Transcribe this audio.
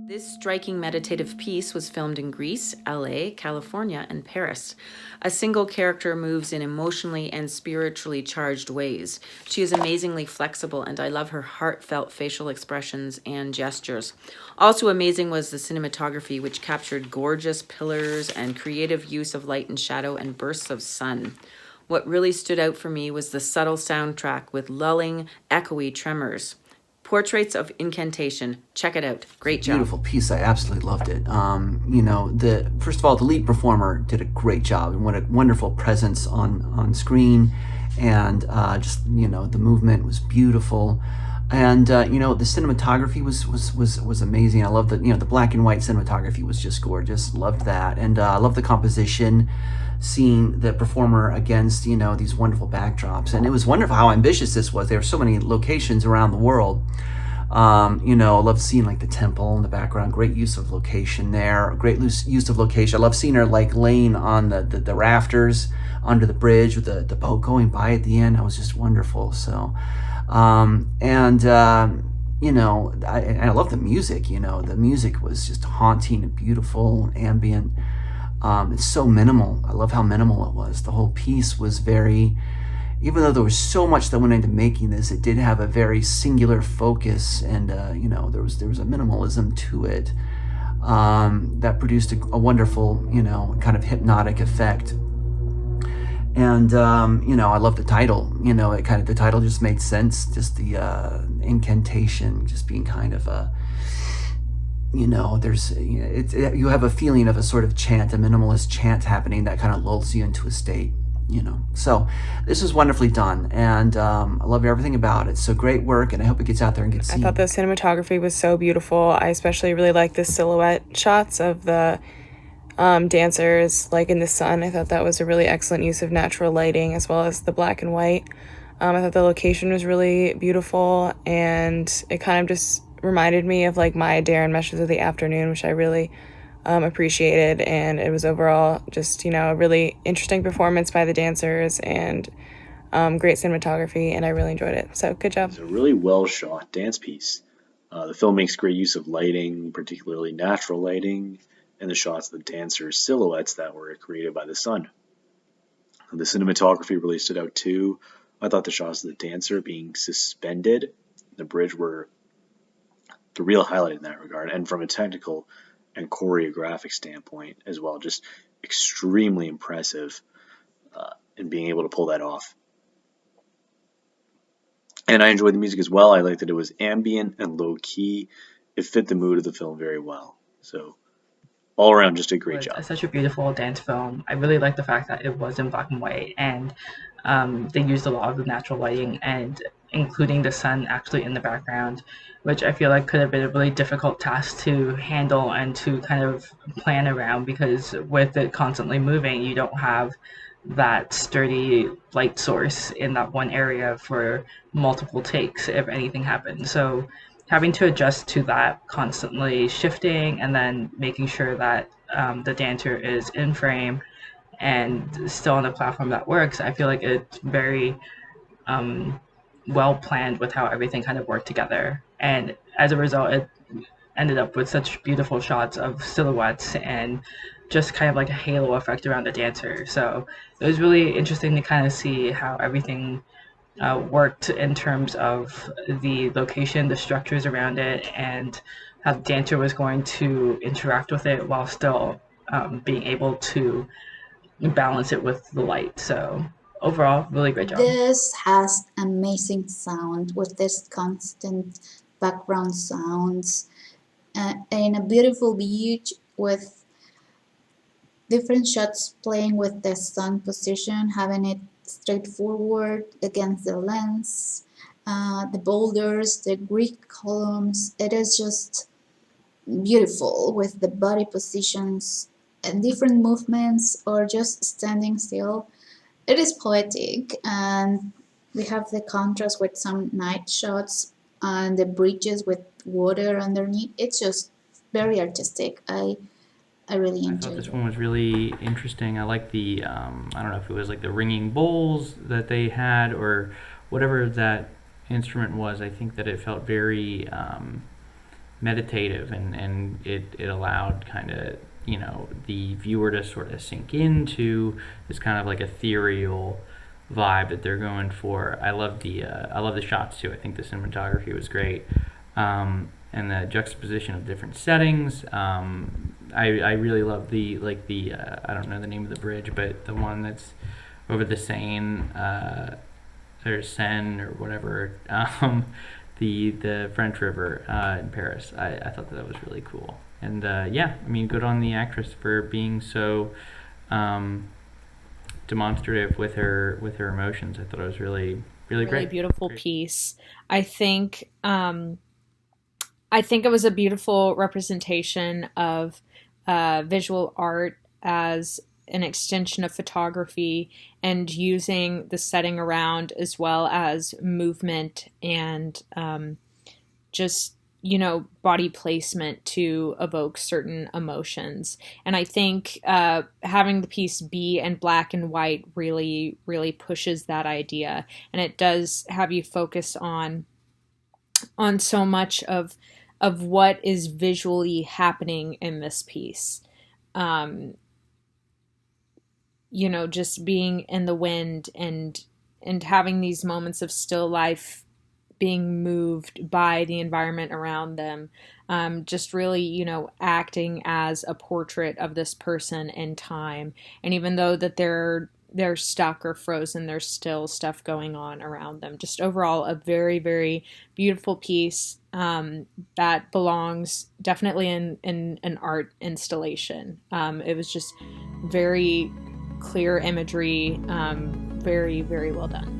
This striking meditative piece was filmed in Greece, LA, California, and Paris. A single character moves in emotionally and spiritually charged ways. She is amazingly flexible, and I love her heartfelt facial expressions and gestures. Also amazing was the cinematography, which captured gorgeous pillars and creative use of light and shadow and bursts of sun. What really stood out for me was the subtle soundtrack with lulling, echoey tremors. Portraits of Incantation. Check it out. Great job. Beautiful piece. I absolutely loved it. The first of all, the lead performer did a great job, and what a wonderful presence on screen, and the movement was beautiful, and the cinematography was amazing. I love the black and white cinematography was just gorgeous. Loved that, and I love the composition. Seeing the performer against these wonderful backdrops, and it was wonderful how ambitious this was. There were so many locations around the world. I love seeing like the temple in the background. Great use of location there. Great use of location. I love seeing her like laying on the rafters under the bridge with the boat going by at the end. That was just wonderful. So, I love the music. The music was just haunting and beautiful, ambient. It's so minimal. I love how minimal it was. The whole piece was very, even though there was so much that went into making this, it did have a very singular focus, and there was a minimalism to it that produced a wonderful kind of hypnotic effect. And I love the title. The title just made sense. Just the incantation, just being kind of a. You have a feeling of a sort of chant, a minimalist chant happening that kind of lulls you into a state, So this was wonderfully done, and I love everything about it. So great work, and I hope it gets out there and gets seen. I thought the cinematography was so beautiful. I especially really liked the silhouette shots of the dancers, like in the sun. I thought that was a really excellent use of natural lighting, as well as the black and white. I thought the location was really beautiful, and it kind of just reminded me of like my Darren Meshes of the Afternoon, which I really appreciated. And it was overall just a really interesting performance by the dancers, and great cinematography, and I really enjoyed it. So good job. It's a really well shot dance piece. The film makes great use of lighting, particularly natural lighting, and the shots of the dancers' silhouettes that were created by the sun. The cinematography really stood out too. I thought the shots of the dancer being suspended in the bridge were the real highlight in that regard, and from a technical and choreographic standpoint as well, just extremely impressive in being able to pull that off. And I enjoyed the music as well. I liked that it was ambient and low key. It fit the mood of the film very well. So all around, just a great job. Such a beautiful dance film. I really like the fact that it was in black and white, and they used a lot of the natural lighting, and including the sun actually in the background, which I feel like could have been a really difficult task to handle and to kind of plan around, because with it constantly moving, you don't have that sturdy light source in that one area for multiple takes if anything happens. So having to adjust to that constantly shifting, and then making sure that the dancer is in frame and still on the platform that works, I feel like it's very well planned with how everything kind of worked together. And as a result, it ended up with such beautiful shots of silhouettes and just kind of like a halo effect around the dancer. So it was really interesting to kind of see how everything worked in terms of the location, the structures around it, and how the dancer was going to interact with it while still being able to balance it with the light. So overall, really great job. This has amazing sound with this constant background sounds, and a beautiful beach with different shots playing with the sun position, having it straightforward against the lens, the boulders, the Greek columns. It is just beautiful with the body positions and different movements, or just standing still. It is poetic, and we have the contrast with some night shots and the bridges with water underneath. It's just very artistic. I really I enjoyed thought this it. one was really interesting. I like the I don't know if it was like the ringing bowls that they had, or whatever that instrument was. I think that it felt very meditative, and it allowed kind of, the viewer to sort of sink into this kind of like ethereal vibe that they're going for. I love the shots too. I think the cinematography was great, and the juxtaposition of different settings. I really love the I don't know the name of the bridge, but the one that's over the Seine, or Seine or whatever, the French River in Paris. I thought that was really cool, and yeah, I mean, good on the actress for being so demonstrative with her emotions. I thought it was really Really great. beautiful piece. I think it was a beautiful representation of visual art as an extension of photography, and using the setting around as well as movement and just, body placement to evoke certain emotions. And I think having the piece be in black and white really, really pushes that idea. And it does have you focus on so much of what is visually happening in this piece. Just being in the wind and having these moments of still life being moved by the environment around them. Just really, acting as a portrait of this person in time. And even though that they're stuck or frozen, there's still stuff going on around them. Just overall, a very, very beautiful piece that belongs definitely in an art installation. It was just very clear imagery, very, very well done.